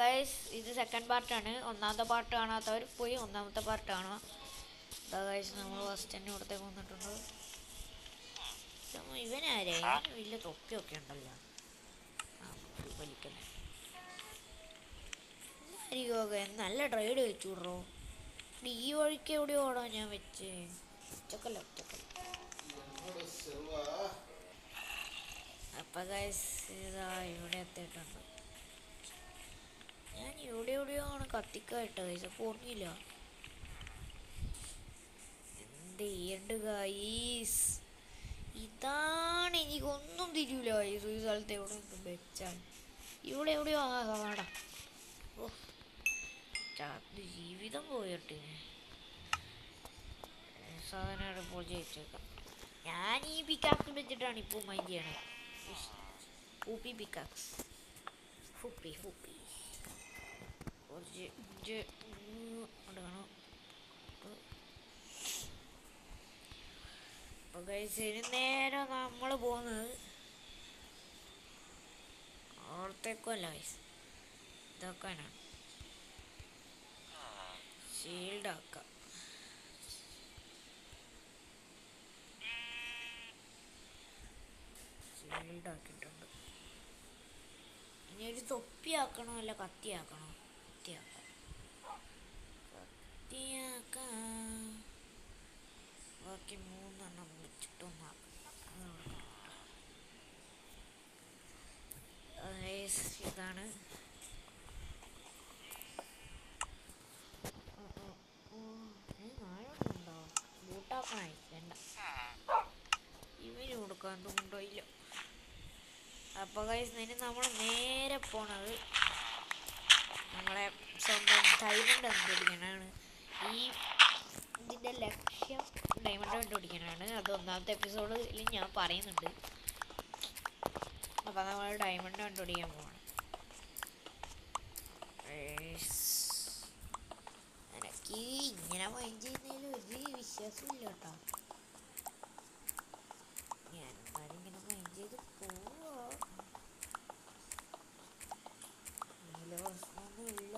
Guys ഇത് second പാർട്ടാണ്. ഒന്നാമത്തെ പാർട്ട് കാണാത്തവർ പോയി ഒന്നാമത്തെ പാർട്ട് കാണുക. ഗൈസ് നമ്മൾ ഫസ്റ്റ് തന്നെ ഇവിടത്തേക്ക് വന്നിട്ടുണ്ട്. ഇവനാരേ വലിയ തൊപ്പിയൊക്കെ ഉണ്ടല്ലോ. വലിക്കല്ലേ നല്ല ട്രൈഡ് വെച്ചു വിടറോ. ഈ വഴിക്ക് എവിടെ ഓടാ ഞാൻ വെച്ച് ഉച്ചക്കല്ല. അപ്പം ഗൈസ് ഇതാ ഇവിടെ എത്തിയിട്ടുണ്ട്. ഞാൻ എവിടെയോ ആണ് കത്തിക്കായിട്ട് ഗൈസ്. അപ്പോൾ ഓർമ്മയില്ല എന്ത് ചെയ്യണ്ട് ഗൈസ്. ഇതാണ് എനിക്കൊന്നും തിരിയൂല ഗൈസ്. ഈ സ്ഥലത്ത് എവിടെ ഒന്നും വെച്ചാൽ ഇവിടെ എവിടെയോ ആടാ. ഓ ജീവിതം പോയിട്ട് സാധനം ഇപ്പോൾ ജയിച്ചേക്കാം. ഞാൻ ഈ പിക്കാക്സ് വെച്ചിട്ടാണ് ഇപ്പോൾ മൈൻഡ് ചെയ്യണത്. ഹൂപ്പി പിക്കാക്സ് ഹൂപ്പി കുറച്ച് കാണാം. അപ്പോൾ കഴിച്ചതിന് നേരെ നമ്മൾ പോകുന്നത് അവിടത്തേക്കുമല്ല ഗൈസ്, ഇതാക്കാനാണ്. ഷീൽഡാക്കാം. ഷീൽഡാക്കിയിട്ടുണ്ട്. ഇനി ഒരു തൊപ്പിയാക്കണോ അല്ല കത്തിയാക്കണോ? കത്തിയാക്കാം. ബാക്കി 3 എണ്ണം വെച്ചിട്ടൊന്നാക്കാം. ഇതാണ് നാലുണ്ടോ? ബൂട്ടാക്കണായി വേണ്ട, ഇവന് കൊടുക്കാൻ തോന്നുന്നുണ്ടോ? ഇല്ല. അപ്പോൾ ഗൈസ് ഇനി നമ്മൾ നേരെ പോണത് നമ്മളെ സ്വന്തം ഡയമണ്ട് കണ്ടുപിടിക്കാനാണ്. ഇതിൻ്റെ ലക്ഷ്യം ഡയമണ്ട് കണ്ടുപിടിക്കാനാണ്. അത് ഒന്നാമത്തെ എപ്പിസോഡിൽ ഞാൻ പറയുന്നുണ്ട്. അപ്പോൾ നമ്മൾ ഡയമണ്ട് കണ്ടുപിടിക്കാൻ പോകണം. എനിക്ക് ഇങ്ങനെ മൈൻഡ് ചെയ്യുന്നതിൽ ഒരു വിശ്വാസമില്ല കേട്ടോ. ഞാൻ ഇങ്ങനെ മൈൻഡ് ചെയ്ത് പോവാ. പ്രശ്നമൊന്നുമില്ല.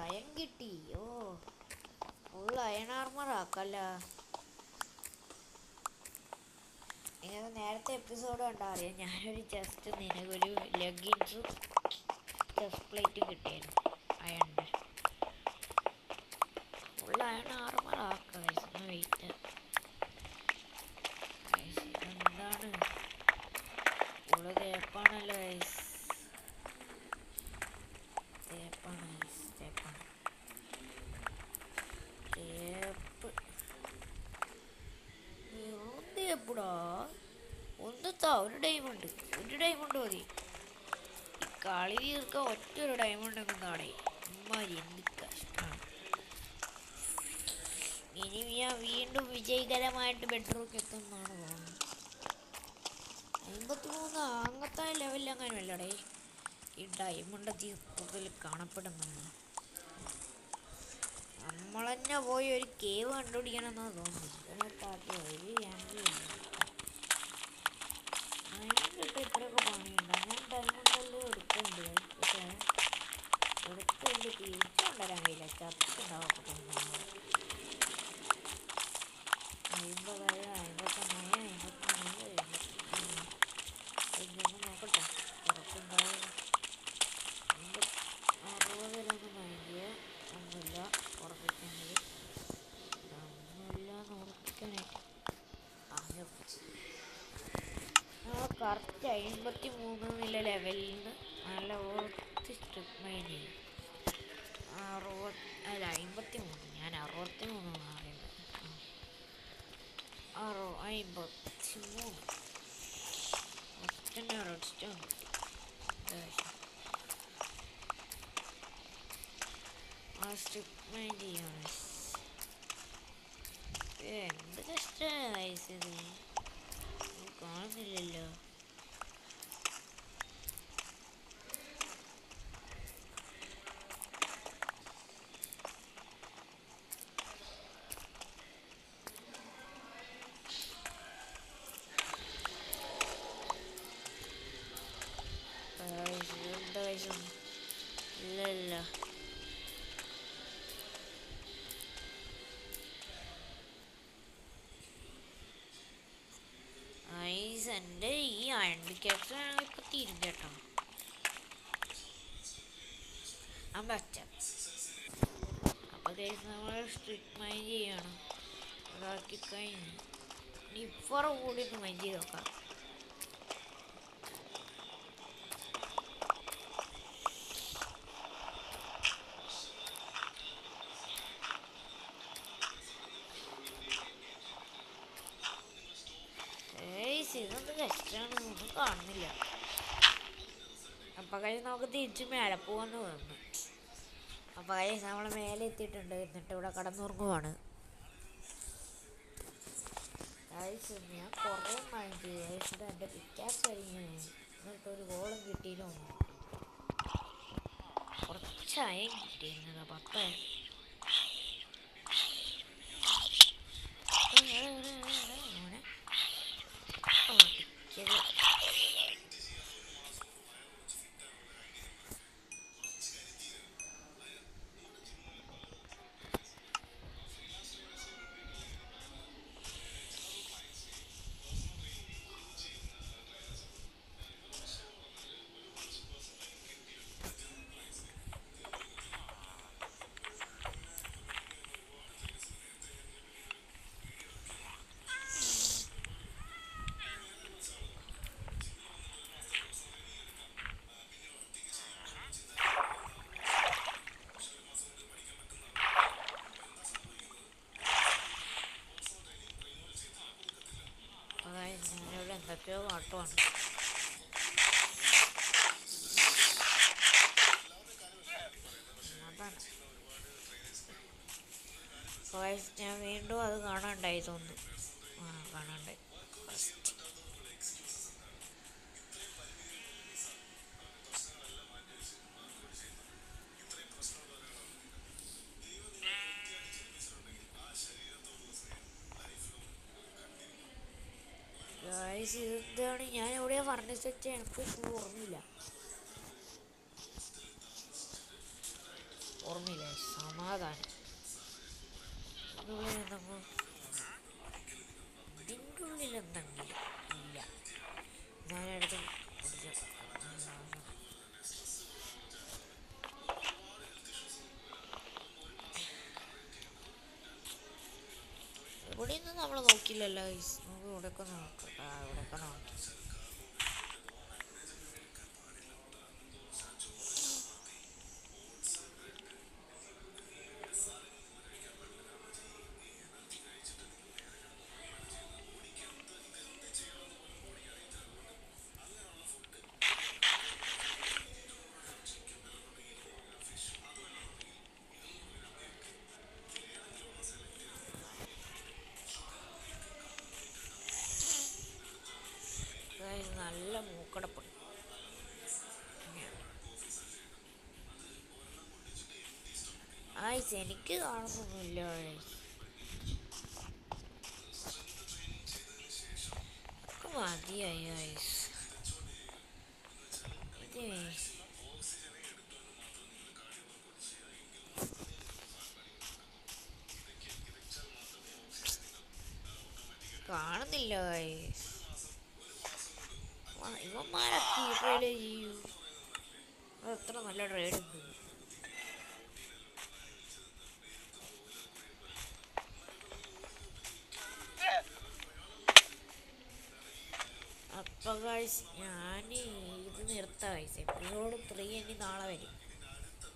അയൺ കിട്ടി. ഓ ഫുൾ അയൺ ആർമർ ആക്കല്ല. നിങ്ങൾക്ക് നേരത്തെ എപ്പിസോഡ് കണ്ടാൽ അറിയാം, ഞാനൊരു ചെസ്റ്റ് നിനക്കൊരു ലെഗിൻസും ചെസ്റ്റ് പ്ലേറ്റും കിട്ടിയായിരുന്നു അയണിൻ്റെ. ഫുൾ അയൺ ആർമർ ആക്കുക. വെയിറ്റ് എന്താണ് ഫുള്ള് തേപ്പാണല്ലോ ഗൈസ്. തേപ്പാണ് തേപ്പ് തേപ്പടാ. ഒന്നത്താ ഒരു ഡയമണ്ട് മതി. ഈ കളി തീർക്കാൻ ഒറ്റൊരു ഡയമണ്ട് ഒന്നും താടേ. അമ്മാരി എന്ത് കഷ്ടമാണ്. ഇനി ഞാൻ വീണ്ടും വിജയകരമായിട്ട് ബെഡ്റൂക്ക് എത്തുമെന്നാണ് തോന്നുന്നത്. 53 അങ്ങനത്തെ ലെവലിലങ്ങനെ അല്ലടേ ഈ ഡയമണ്ട് കൂടുതൽ കാണപ്പെടുന്നതാണ്. നമ്മൾ തന്നെ പോയി ഒരു കേവ് കണ്ടുപിടിക്കണമെന്നാണ് തോന്നുന്നത്. അതിനിട്ട് ഇത്രയൊക്കെ പണിയുണ്ടോ? ഞാൻ ഡയമണ്ടല്ലോ എടുക്കുന്നുണ്ട്. പക്ഷേ എടുത്തുകൊണ്ട് തിരിച്ചു കൊണ്ടുവരാൻ കഴിയില്ല. ചത്തിട്ടുണ്ടാവും. 50, 59, 53 നോക്കട്ടെ. ഉറപ്പുണ്ടാവും. 60 മൈൻഡ് ഒന്നുമില്ല. ഉറപ്പിക്കുന്നത് ഒന്നുമില്ല. ഉറപ്പിക്കാനായിട്ട് കറക്റ്റ് 53 എന്നുള്ള ലെവലിൽ നിന്ന് നല്ല ഓർത്ത് സ്ട്രിപ്പ് മൈൻഡ് ചെയ്യും. 53. ഞാൻ 63 പറയുന്നത്. 53 ഒറ്റ റെഡ് സ്റ്റോൺ. സ്ട്രിപ്പ് മൈൻഡ് ചെയ്യാണ്. എന്ത് കഷ്ടമാണ് ഇത്, കാണുന്നില്ലല്ലോ. ഗൈസ്. ഇല്ല ഇല്ല. ഗൈസ് എൻ്റെ ഈ അയൺ പിക്കാക്സ് ഇപ്പൊ തീരും കേട്ടോ. ഞാൻ പച്ച. അപ്പൊ ഗൈസ് നമ്മൾ സ്ട്രിക്റ്റ് മൈൻഡ് ചെയ്യണം. അതാക്കി കഴിഞ്ഞ് ഇനി ഇപ്പുറം കൂടി ഒന്ന് മൈൻഡ് ചെയ്ത് നോക്കാം. ഇതൊന്നും കഷ്ടാണ്, ഒന്നും കാണുന്നില്ല. അപ്പൊ കഴിച്ച് നമുക്ക് തിരിച്ച് മേലെ പോവാന്ന് തോന്നുന്നു. അപ്പൊ കഴിച്ച് നമ്മള് മേലെ എത്തിയിട്ടുണ്ട്. എന്നിട്ട് ഇവിടെ കടന്നുറങ്ങുവാണ്. ഞാൻ കുറേ മൈൻഡ് ചെയ്തു. എൻ്റെ പിക്കാസ് കഴിഞ്ഞു. എന്നിട്ട് ഒരു ഗോളും കിട്ടിയില്ല. കുറച്ചായും കിട്ടിയിരുന്നത് 10. ഞാനിവിടെ എന്തൊക്കെയോ കാട്ടുവാണ്. അതാണ് ഞാൻ വീണ്ടും അത് കാണാണ്ടായി തോന്നുന്നു. കാണാണ്ടായി. ഇതെന്താണ് ഞാൻ എവിടെയാ ഫർണിച്ചർ വെച്ചാൽ എനിക്ക് ഓർമ്മയില്ല. സമാധാനം. ഇതിൻ്റെ ഉള്ളിൽ എന്തെങ്കിലും ഇല്ല. ഞാനടുത്ത് ഇവിടെയൊന്നും നമ്മൾ നോക്കില്ലല്ലോ. നമുക്ക് ഇവിടെയൊക്കെ നോക്കാം. ഇവിടെയൊക്കെ നോക്കി. നല്ല മൂക്കടപ്പുണ്ട്. എനിക്ക് കാണുന്നൊന്നുമില്ല. മതിയായി കാണുന്നില്ല. ഇവന്മാരൊക്കെ ഈ ട്രേഡ് ചെയ്യൂ. അതെത്ര നല്ല ട്രേഡ് ഉണ്ട്. അപ്പോൾ ഗൈസ് ഞാൻ ഇത് നിർത്താം. എപ്പിസോഡ് 3 ഇനി നാളെ വരും.